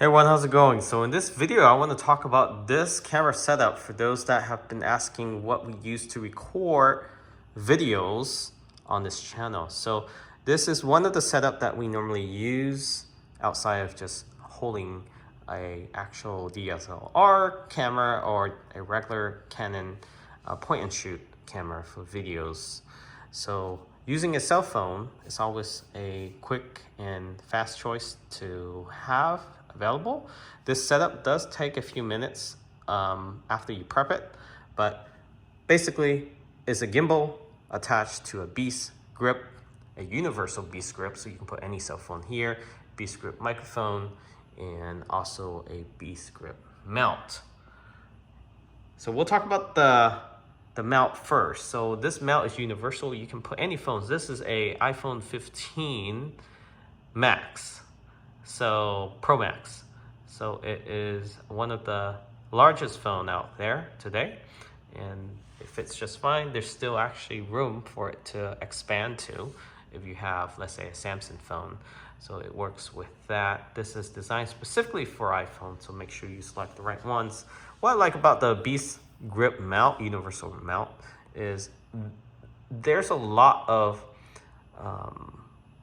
Hey everyone, how's it going? So in this video, I want to talk about this camera setup for those that have been asking what we use to record videos on this channel. So this is one of the setup that we normally use outside of just holding a actual DSLR camera or a regular Canon point and shoot camera for videos. So using a cell phone is always a quick and fast choice to have available. This setup does take a few minutes after you prep it, but basically it's a gimbal attached to a Beast grip, a universal Beast grip, so you can put any cell phone here, Beast grip microphone, and also a Beast grip mount. So we'll talk about the mount first. So this mount is universal. You can put any phones. This is a iPhone 15 Max. So Pro Max. So it is one of the largest phone out there today, and it fits just fine. There's still actually room for it to expand to if you have, let's say, a Samsung phone. So it works with that. This is designed specifically for iPhone, so make sure you select the right ones. What I like about the Beast grip mount, universal mount, is there's a lot of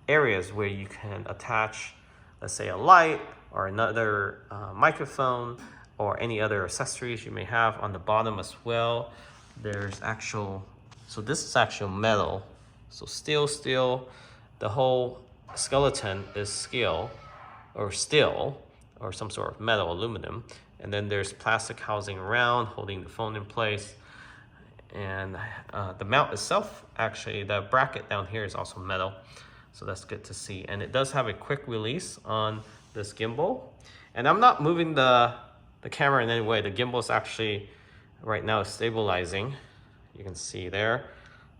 areas where you can attach, let's say, a light or another microphone or any other accessories you may have on the bottom as well. There's actual, so this is actual metal. So steel, the whole skeleton is steel or some sort of metal, aluminum. And then there's plastic housing around holding the phone in place. And the mount itself, actually, the bracket down here is also metal. So that's good to see. And it does have a quick release on this gimbal. And I'm not moving the camera in any way. The gimbal is actually right now stabilizing. You can see there.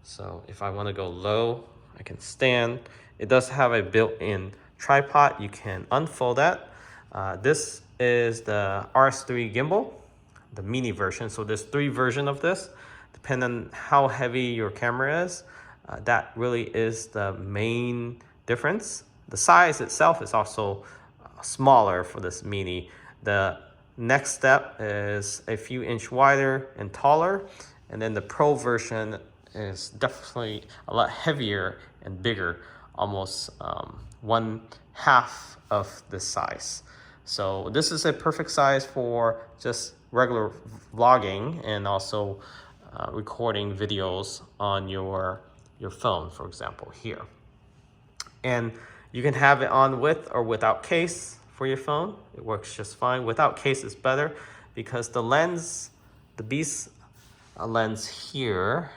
So if I want to go low, I can stand. It does have a built-in tripod. You can unfold that. This is the RS3 gimbal, the mini version. So there's 3 versions of this. Depending on how heavy your camera is, that really is the main difference. The size itself is also smaller for this mini. The next step is a few inch wider and taller, and then the Pro version is definitely a lot heavier and bigger, almost 1/2 of this size. So this is a perfect size for just regular vlogging and also recording videos on your phone, for example, here. And you can have it on with or without case for your phone. It works just fine. Without case is better because the lens, the Beast lens here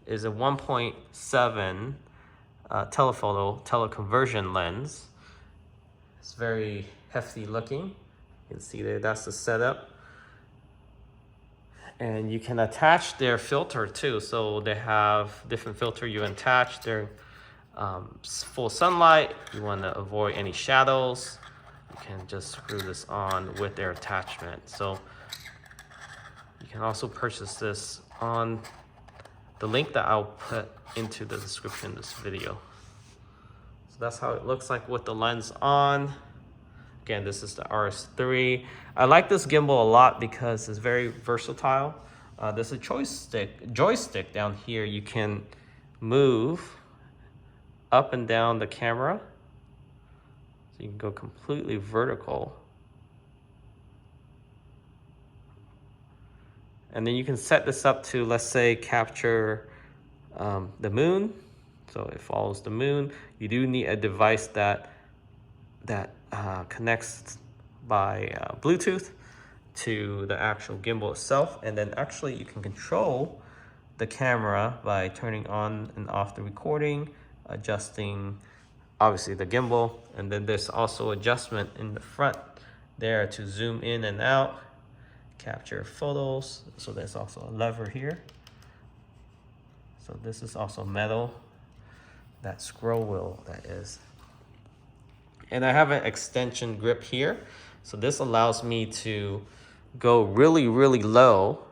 is a 1.7 telephoto teleconversion lens. It's very hefty looking. You can see there, that's the setup. And you can attach their filter too. So they have different filter you attach. They're full sunlight. You want to avoid any shadows. You can just screw this on with their attachment. So you can also purchase this on the link that I'll put into the description of this video. So that's how it looks like with the lens on. Again, this is the RS3. I like this gimbal a lot because it's very versatile. There's a joystick down here. You can move up and down the camera. So you can go completely vertical. And then you can set this up to, let's say, capture the moon. So it follows the moon. You do need a device that connects by Bluetooth to the actual gimbal itself. And then actually you can control the camera by turning on and off the recording, adjusting obviously the gimbal. And then there's also adjustment in the front there to zoom in and out, capture photos. So there's also a lever here. So this is also metal, that scroll wheel that is. And I have an extension grip here. So this allows me to go really, really low.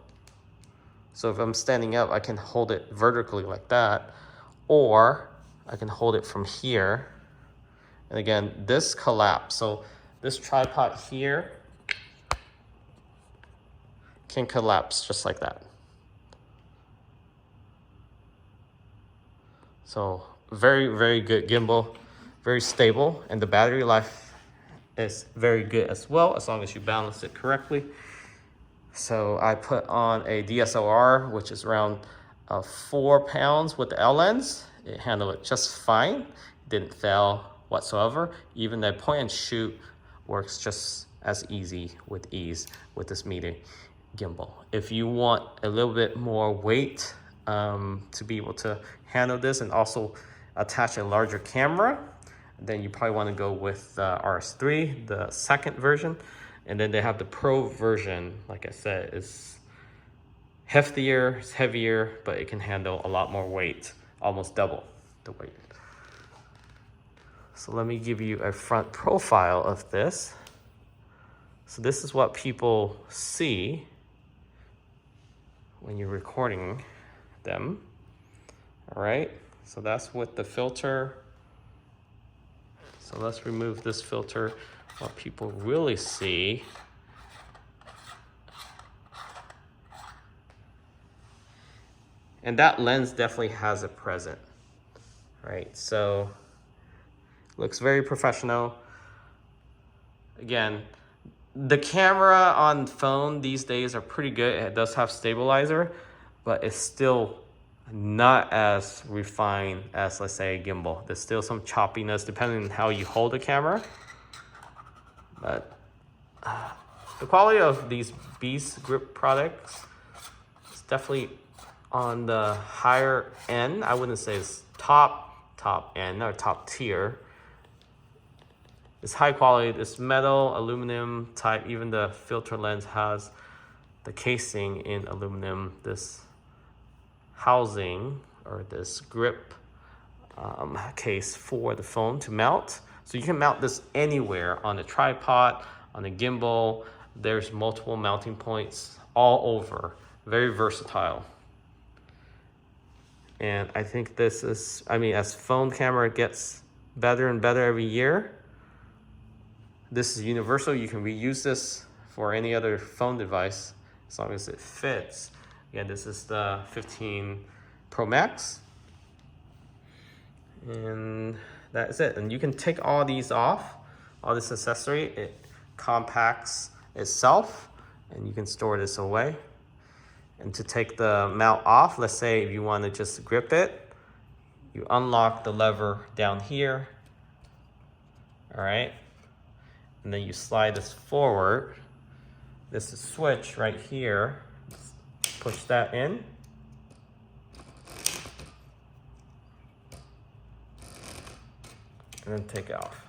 So if I'm standing up, I can hold it vertically like that, or I can hold it from here. And again, this collapse. So this tripod here can collapse just like that. So very, very good gimbal, very stable, and the battery life is very good as well, as long as you balance it correctly. So I put on a DSLR, which is around 4 pounds with the L lens. It handled it just fine, didn't fail whatsoever. Even the point and shoot works just as easy with ease with this media gimbal. If you want a little bit more weight to be able to handle this and also attach a larger camera, then you probably want to go with RS3, the second version. And then they have the Pro version, like I said, is heftier, it's heavier, but it can handle a lot more weight, almost double the weight. So let me give you a front profile of this. So this is what people see when you're recording them. All right, so that's with the filter. So let's remove this filter. What people really see and that lens definitely has a present, right? So looks very professional. Again, the camera on phone these days are pretty good. It does have stabilizer, but it's still not as refined as, let's say, a gimbal. There's still some choppiness depending on how you hold the camera. But the quality of these Beast Grip products is definitely on the higher end. I wouldn't say it's top end or top tier. It's high quality. It's metal, aluminum type. Even the filter lens has the casing in aluminum. This housing or this grip case for the phone to mount. So you can mount this anywhere on a tripod, on a gimbal. There's multiple mounting points all over. Very versatile. And I think this is, I mean, as phone camera gets better and better every year, this is universal. You can reuse this for any other phone device as long as it fits. Again, this is the 15 Pro Max. And that's it. And you can take all these off, all this accessory. It compacts itself and you can store this away. And to take the mount off, let's say if you want to just grip it, you unlock the lever down here. All right. And then you slide this forward. This is switch right here. Push that in. And then take it off.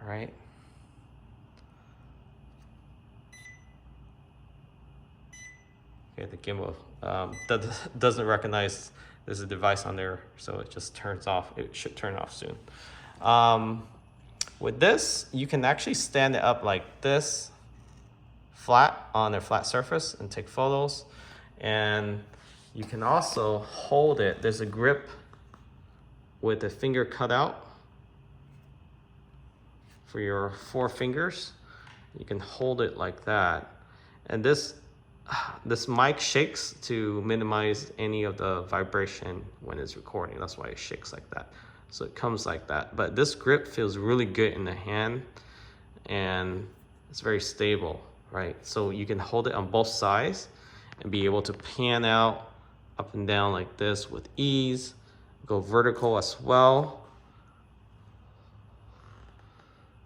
All right. Okay, the gimbal doesn't recognize there's a device on there, so it just turns off. It should turn off soon. With this, you can actually stand it up like this, flat on a flat surface and take photos. And you can also hold it. There's a grip with a finger cut out for your 4 fingers. You can hold it like that. And this mic shakes to minimize any of the vibration when it's recording. That's why it shakes like that. So it comes like that. But this grip feels really good in the hand and it's very stable, right? So you can hold it on both sides and be able to pan out up and down like this with ease. Go vertical as well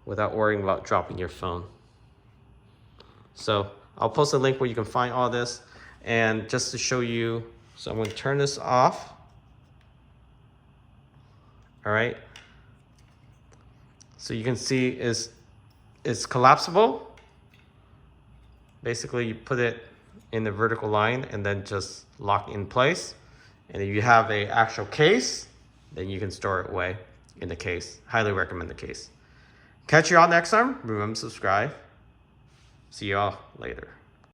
without worrying about dropping your phone. So I'll post a link where you can find all this. And just to show you, so I'm going to turn this off. All right. So you can see it's collapsible. Basically, you put it in the vertical line and then just lock in place. And if you have an actual case, then you can store it away in the case. Highly recommend the case. Catch you all next time. Remember to subscribe. See you all later.